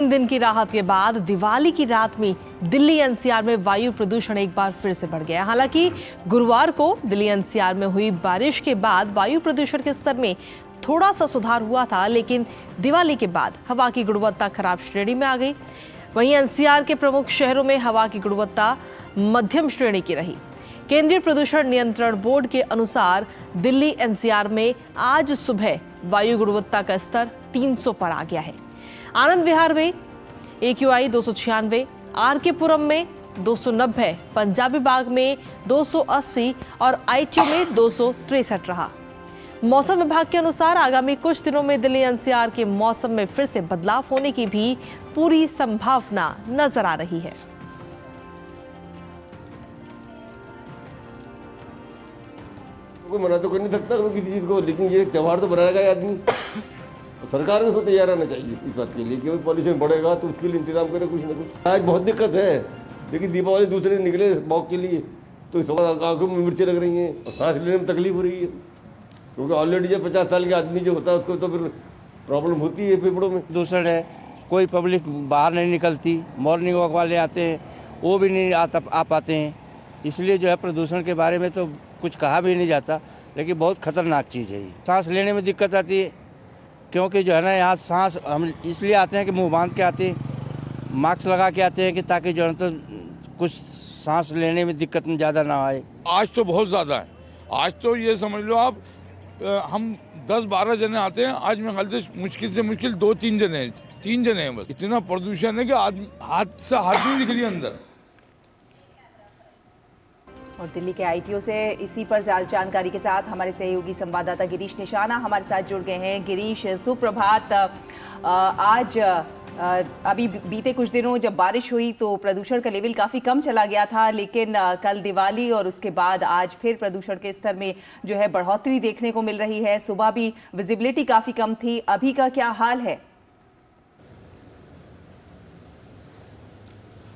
दिन की राहत के बाद दिवाली की रात में दिल्ली एनसीआर में वायु प्रदूषण एक बार फिर से बढ़ गया। हालांकि गुरुवार को दिल्ली एनसीआर में हुई बारिश के बाद वायु प्रदूषण के स्तर में थोड़ा सा सुधार हुआ था, लेकिन दिवाली के बाद हवा की गुणवत्ता खराब श्रेणी में आ गई। वहीं एनसीआर के प्रमुख शहरों में हवा की गुणवत्ता मध्यम श्रेणी की रही। केंद्रीय प्रदूषण नियंत्रण बोर्ड के अनुसार दिल्ली एनसीआर में आज सुबह वायु गुणवत्ता का स्तर 300 पर आ गया है। आनंद विहार में AQI 296, RK पुरम में 290, पंजाबी बाग में 280 और ITO में 263 रहा। मौसम विभाग के अनुसार आगामी कुछ दिनों में दिल्ली एनसीआर के मौसम में फिर से बदलाव होने की भी पूरी संभावना नजर आ रही है। कोई मना तो कर नहीं सकता किसी चीज को, लेकिन ये त्योहार तो बनाएगा आदमी। सरकार को तो तैयार रहना चाहिए इस बात के लिए कि पॉल्यूशन बढ़ेगा तो उसके लिए इंतजाम करें कुछ ना कुछ। आज बहुत दिक्कत है, लेकिन दीपावली दूसरे निकले मौक के लिए तो इस वक्त आंखों में मिर्चें लग रही हैं और सांस लेने में तकलीफ हो रही है, क्योंकि ऑलरेडी जब 50 साल के आदमी जो होता है उसको तो फिर प्रॉब्लम होती है फेफड़ों में। प्रदूषण है, कोई पब्लिक बाहर नहीं निकलती, मॉर्निंग वॉक वाले आते हैं वो भी नहीं आ पाते हैं, इसलिए जो है प्रदूषण के बारे में तो कुछ कहा भी नहीं जाता, लेकिन बहुत खतरनाक चीज़ है ये। सांस लेने में दिक्कत आती है, क्योंकि जो है ना यहाँ सांस हम इसलिए आते हैं कि मुंह बांध के आते हैं, मास्क लगा के आते हैं कि ताकि जो है तो कुछ सांस लेने में दिक्कत ज़्यादा ना आए। आज तो बहुत ज़्यादा है, आज तो ये समझ लो आप, हम 10-12 जने आते हैं, आज मेरे ख्याल से मुश्किल 2-3 जने हैं, 3 जने हैं बस। इतना प्रदूषण है कि हाथ से हाथ नहीं निकली अंदर। और दिल्ली के ITO से इसी पर ज्यादा जानकारी के साथ हमारे सहयोगी संवाददाता गिरीश निशाना हमारे साथ जुड़ गए हैं। गिरीश, सुप्रभात। आज अभी बीते कुछ दिनों जब बारिश हुई तो प्रदूषण का लेवल काफ़ी कम चला गया था, लेकिन कल दिवाली और उसके बाद आज फिर प्रदूषण के स्तर में जो है बढ़ोतरी देखने को मिल रही है। सुबह भी विजिबिलिटी काफ़ी कम थी, अभी का क्या हाल है?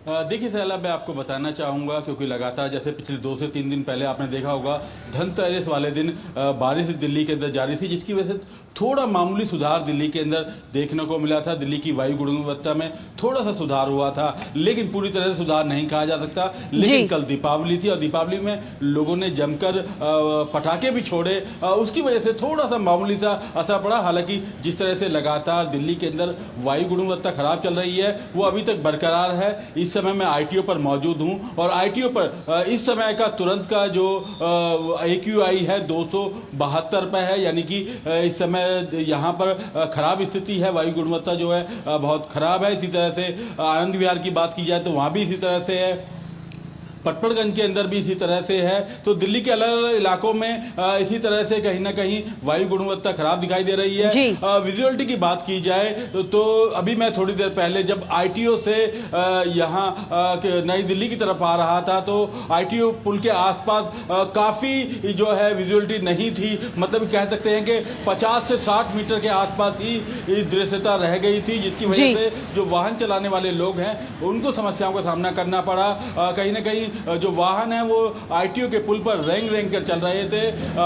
देखिए सैला, मैं आपको बताना चाहूँगा, क्योंकि लगातार जैसे पिछले 2 से 3 दिन पहले आपने देखा होगा धनतेरस वाले दिन बारिश दिल्ली के अंदर जारी थी, जिसकी वजह से थोड़ा मामूली सुधार दिल्ली के अंदर देखने को मिला था। दिल्ली की वायु गुणवत्ता में थोड़ा सा सुधार हुआ था, लेकिन पूरी तरह से सुधार नहीं कहा जा सकता। लेकिन कल दीपावली थी और दीपावली में लोगों ने जमकर पटाखे भी छोड़े, उसकी वजह से थोड़ा सा मामूली सा असर पड़ा। हालांकि जिस तरह से लगातार दिल्ली के अंदर वायु गुणवत्ता खराब चल रही है वो अभी तक बरकरार है। इस समय मैं ITO पर मौजूद हूं और ITO पर इस समय का तुरंत का जो AQI है 272 पे है, यानी कि इस समय यहां पर खराब स्थिति है, वायु गुणवत्ता जो है बहुत खराब है। इसी तरह से आनंद विहार की बात की जाए तो वहां भी इसी तरह से है, पटपड़गंज के अंदर भी इसी तरह से है। तो दिल्ली के अलग अलग इलाकों में इसी तरह से कहीं ना कहीं वायु गुणवत्ता खराब दिखाई दे रही है। विजुअलिटी की बात की जाए तो अभी मैं थोड़ी देर पहले जब ITO से यहाँ नई दिल्ली की तरफ आ रहा था तो ITO पुल के आसपास काफ़ी जो है विजुअलिटी नहीं थी, मतलब कह सकते हैं कि 50 से 60 मीटर के आसपास ही दृश्यता रह गई थी, जिसकी वजह से जो वाहन चलाने वाले लोग हैं उनको समस्याओं का सामना करना पड़ा। कहीं ना कहीं जो वाहन है वो ITO के पुल पर रेंग कर चल रहे थे।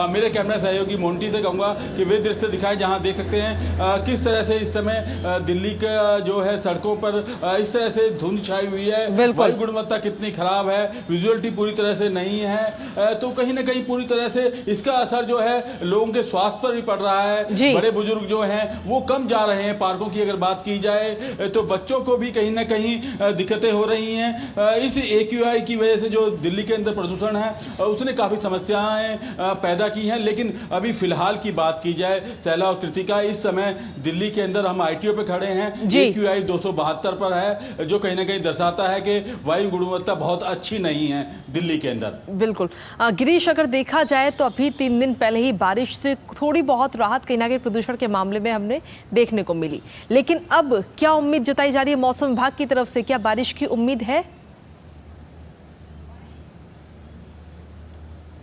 मेरे कैमरा सहयोगी मोंटी से कहूँगा कि वे दृश्य दिखाए जहाँ देख सकते हैं किस तरह से इस समय दिल्ली का जो है सड़कों पर इस तरह से धुंध छाई हुई है, वायु गुणवत्ता कितनी खराब है, विजुअलिटी पूरी तरह से नहीं है। तो कहीं ना कहीं पूरी तरह से इसका असर जो है लोगों के स्वास्थ्य पर भी पड़ रहा है। बड़े बुजुर्ग जो हैं वो कम जा रहे हैं पार्कों की अगर बात की जाए तो बच्चों को भी कहीं ना कहीं दिक्कतें हो रही हैं। इस AQI की वजह से जो दिल्ली के अंदर प्रदूषण है उसने काफ़ी समस्याएं पैदा की हैं। लेकिन अभी फिलहाल की बात की जाए सैला और कृतिका, इस समय दिल्ली के अंदर हम ITO पे खड़े हैं, AQI 272 पर है, जो कहीं ना कहीं दर्शाता है कि वायु गुणवत्ता बहुत अच्छी नहीं है दिल्ली के अंदर। बिल्कुल गिरीश, अगर देखा जाए तो अभी 3 दिन पहले ही बारिश से थोड़ी बहुत राहत कहीं ना कहीं प्रदूषण के मामले में हमने देखने को मिली, लेकिन अब क्या उम्मीद जताई जा रही है मौसम विभाग की तरफ से? क्या बारिश की उम्मीद है?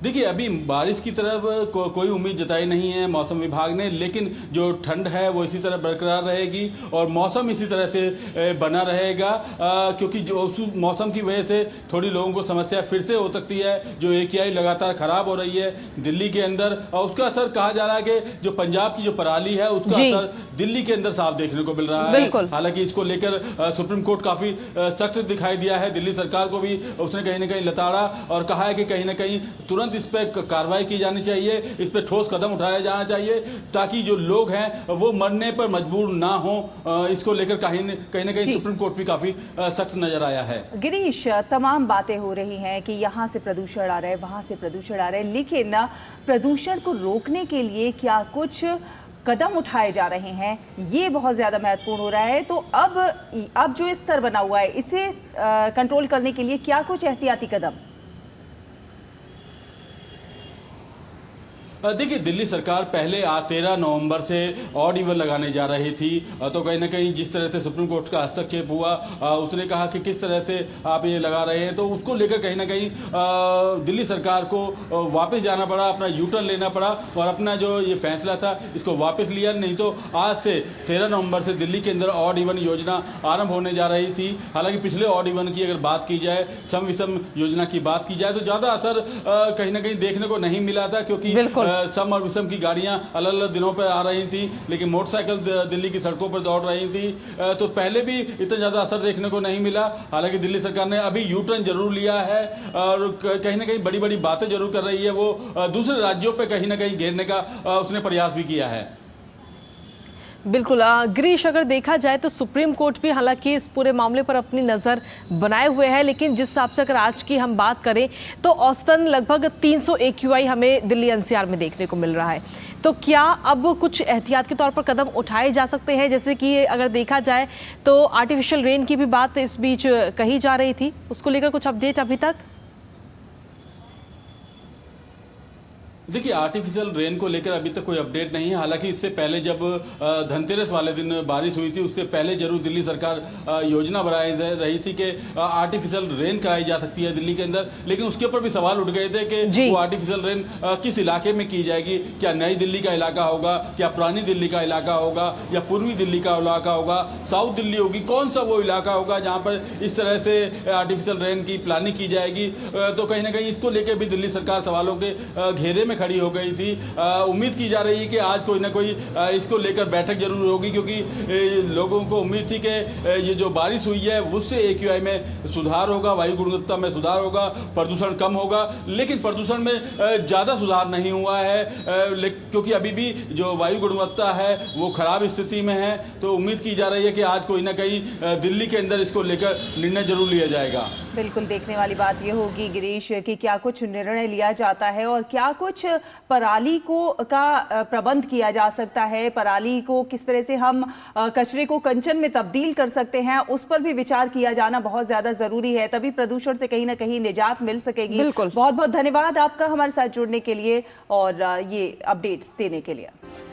देखिए, अभी बारिश की तरफ कोई उम्मीद जताई नहीं है मौसम विभाग ने, लेकिन जो ठंड है वो इसी तरह बरकरार रहेगी और मौसम इसी तरह से बना रहेगा, क्योंकि जो उस मौसम की वजह से थोड़ी लोगों को समस्या फिर से हो सकती है। जो AQI लगातार खराब हो रही है दिल्ली के अंदर, और उसका असर कहा जा रहा है कि जो पंजाब की जो पराली है उसका असर दिल्ली के अंदर साफ देखने को मिल रहा है। हालांकि इसको लेकर सुप्रीम कोर्ट काफी सख्त दिखाई दिया है। दिल्ली सरकार को भी उसने कहीं ना कहीं लताड़ा और कहा है कि कहीं ना कहीं तुरंत इस पर कार्रवाई की जानी चाहिए, इस पर ठोस कदम उठाया जाना चाहिए, ताकि जो लोग हैं वो मरने पर मजबूर ना हो। इसको लेकर कहीं ना कहीं सुप्रीम कोर्ट भी काफी सख्त नजर आया है। गिरीश, तमाम बातें हो रही हैं कि यहाँ से प्रदूषण आ रहा है, वहां से प्रदूषण आ रहा है, लेकिन प्रदूषण को रोकने के लिए क्या कुछ कदम उठाए जा रहे हैं, ये बहुत ज्यादा महत्वपूर्ण हो रहा है। तो अब जो स्तर बना हुआ है, इसे कंट्रोल करने के लिए क्या कुछ एहतियाती कदम? देखिए, दिल्ली सरकार पहले आज 13 नवंबर से ऑड इवन लगाने जा रही थी, तो कहीं ना कहीं जिस तरह से सुप्रीम कोर्ट का हस्तक्षेप हुआ, उसने कहा कि किस तरह से आप ये लगा रहे हैं, तो उसको लेकर कहीं ना कहीं दिल्ली सरकार को वापस जाना पड़ा, अपना यूटर्न लेना पड़ा और अपना जो ये फैसला था इसको वापस लिया। नहीं तो आज से 13 नवंबर से दिल्ली के अंदर ऑड इवन योजना आरंभ होने जा रही थी। हालांकि पिछले ऑड इवन की अगर बात की जाए, सम विषम योजना की बात की जाए, तो ज़्यादा असर कहीं ना कहीं देखने को नहीं मिला था, क्योंकि सम और विषम की गाड़ियां अलग अलग दिनों पर आ रही थी, लेकिन मोटरसाइकिल दिल्ली की सड़कों पर दौड़ रही थी, तो पहले भी इतना ज़्यादा असर देखने को नहीं मिला। हालांकि दिल्ली सरकार ने अभी यूटर्न जरूर लिया है और कहीं ना कहीं बड़ी बड़ी बातें जरूर कर रही है। वो दूसरे राज्यों पर कहीं ना कहीं घेरने का उसने प्रयास भी किया है। बिल्कुल गिरीश, अगर देखा जाए तो सुप्रीम कोर्ट भी हालांकि इस पूरे मामले पर अपनी नज़र बनाए हुए है, लेकिन जिस हिसाब से अगर आज की हम बात करें तो औसतन लगभग 300 AQI हमें दिल्ली NCR में देखने को मिल रहा है। तो क्या अब कुछ एहतियात के तौर पर कदम उठाए जा सकते हैं? जैसे कि अगर देखा जाए तो आर्टिफिशियल रेन की भी बात इस बीच कही जा रही थी, उसको लेकर कुछ अपडेट अभी तक? देखिए, आर्टिफिशियल रेन को लेकर अभी तक कोई अपडेट नहीं है। हालांकि इससे पहले जब धनतेरस वाले दिन बारिश हुई थी, उससे पहले जरूर दिल्ली सरकार योजना बनाई रही थी कि आर्टिफिशियल रेन कराई जा सकती है दिल्ली के अंदर, लेकिन उसके ऊपर भी सवाल उठ गए थे कि वो आर्टिफिशियल रेन किस इलाके में की जाएगी। क्या नई दिल्ली का इलाका होगा, क्या पुरानी दिल्ली का इलाका होगा, या पूर्वी दिल्ली का इलाका होगा, साउथ दिल्ली होगी, कौन सा वो इलाका होगा जहाँ पर इस तरह से आर्टिफिशियल रेन की प्लानिंग की जाएगी। तो कहीं ना कहीं इसको लेकर भी दिल्ली सरकार सवालों के घेरे में खड़ी हो गई थी। उम्मीद की जा रही है कि आज कोई ना कोई इसको लेकर बैठक जरूर होगी, क्योंकि लोगों को उम्मीद थी कि ये जो बारिश हुई है उससे AQI में सुधार होगा, वायु गुणवत्ता में सुधार होगा, प्रदूषण कम होगा, लेकिन प्रदूषण में ज़्यादा सुधार नहीं हुआ है, क्योंकि अभी भी जो वायु गुणवत्ता है वो खराब स्थिति में है। तो उम्मीद की जा रही है कि आज कोई ना कहीं दिल्ली के अंदर इसको लेकर निर्णय जरूर लिया जाएगा। बिल्कुल देखने वाली बात ये होगी गिरीश कि क्या कुछ निर्णय लिया जाता है और क्या कुछ पराली का प्रबंध किया जा सकता है, पराली को किस तरह से हम कचरे को कंचन में तब्दील कर सकते हैं, उस पर भी विचार किया जाना बहुत ज्यादा जरूरी है। तभी प्रदूषण से कहीं ना कहीं निजात मिल सकेगी। बहुत बहुत धन्यवाद आपका हमारे साथ जुड़ने के लिए और ये अपडेट्स देने के लिए।